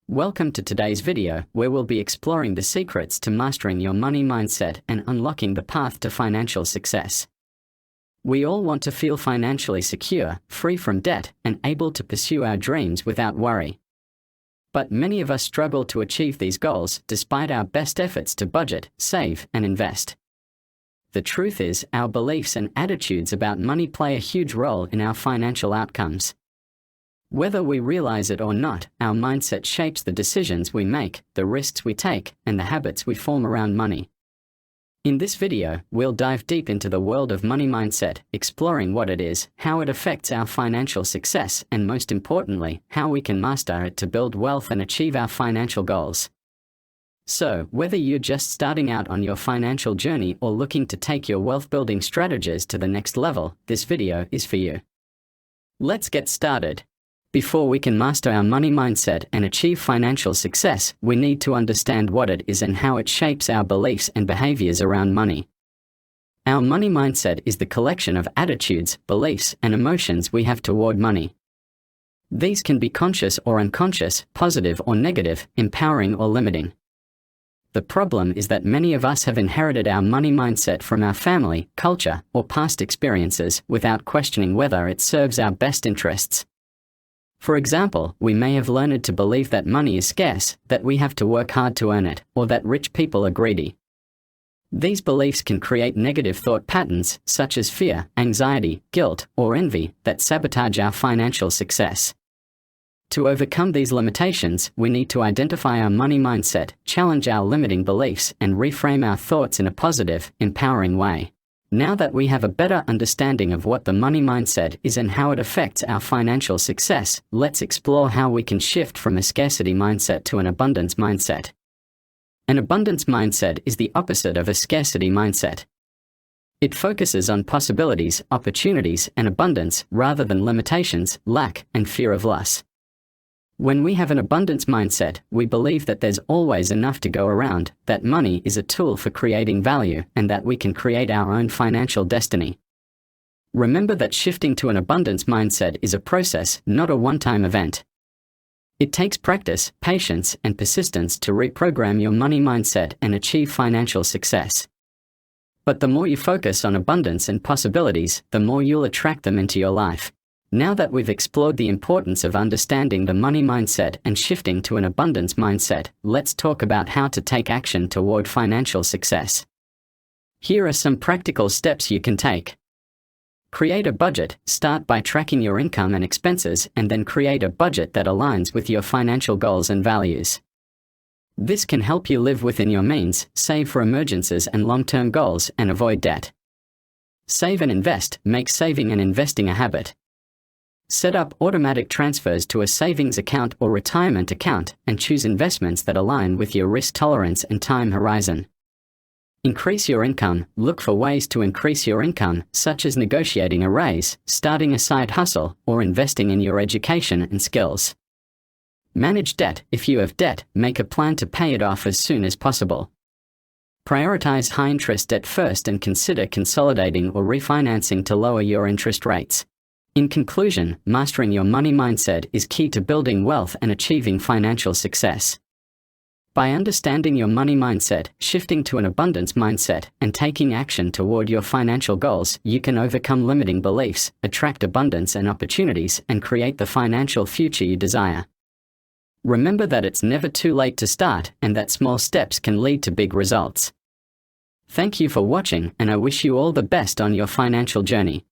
Welcome to today's video, where we'll be exploring the secrets to mastering your money mindset and unlocking the path to financial success. We all want to feel financially secure, free from debt, and able to pursue our dreams without worry. But many of us struggle to achieve these goals despite our best efforts to budget, save, and invest. The truth is, our beliefs and attitudes about money play a huge role in our financial outcomes. Whether we realize it or not, our mindset shapes the decisions we make, the risks we take, and the habits we form around money. In this video, we'll dive deep into the world of money mindset, exploring what it is, how it affects our financial success, and most importantly, how we can master it to build wealth and achieve our financial goals. So, whether you're just starting out on your financial journey or looking to take your wealth-building strategies to the next level, this video is for you. Let's get started. Before we can master our money mindset and achieve financial success, we need to understand what it is and how it shapes our beliefs and behaviors around money. Our money mindset is the collection of attitudes, beliefs, and emotions we have toward money. These can be conscious or unconscious, positive or negative, empowering or limiting. The problem is that many of us have inherited our money mindset from our family, culture, or past experiences without questioning whether it serves our best interests. For example, we may have learned to believe that money is scarce, that we have to work hard to earn it, or that rich people are greedy. These beliefs can create negative thought patterns, such as fear, anxiety, guilt, or envy, that sabotage our financial success. To overcome these limitations, we need to identify our money mindset, challenge our limiting beliefs, and reframe our thoughts in a positive, empowering way. Now that we have a better understanding of what the money mindset is and how it affects our financial success, let's explore how we can shift from a scarcity mindset to an abundance mindset. An abundance mindset is the opposite of a scarcity mindset. It focuses on possibilities, opportunities, and abundance rather than limitations, lack, and fear of loss. When we have an abundance mindset, we believe that there's always enough to go around, that money is a tool for creating value, and that we can create our own financial destiny. Remember that shifting to an abundance mindset is a process, not a one-time event. It takes practice, patience, and persistence to reprogram your money mindset and achieve financial success. But the more you focus on abundance and possibilities, the more you'll attract them into your life. Now that we've explored the importance of understanding the money mindset and shifting to an abundance mindset, let's talk about how to take action toward financial success. Here are some practical steps you can take. Create a budget. Start by tracking your income and expenses, and then create a budget that aligns with your financial goals and values. This can help you live within your means, save for emergencies and long-term goals, and avoid debt. Save and invest. Make saving and investing a habit. Set up automatic transfers to a savings account or retirement account, and choose investments that align with your risk tolerance and time horizon. Increase your income. Look for ways to increase your income, such as negotiating a raise, starting a side hustle, or investing in your education and skills. Manage debt. If you have debt, make a plan to pay it off as soon as possible. Prioritize high-interest debt first and consider consolidating or refinancing to lower your interest rates. In conclusion, mastering your money mindset is key to building wealth and achieving financial success. By understanding your money mindset, shifting to an abundance mindset, and taking action toward your financial goals, you can overcome limiting beliefs, attract abundance and opportunities, and create the financial future you desire. Remember that it's never too late to start, and that small steps can lead to big results. Thank you for watching, and I wish you all the best on your financial journey.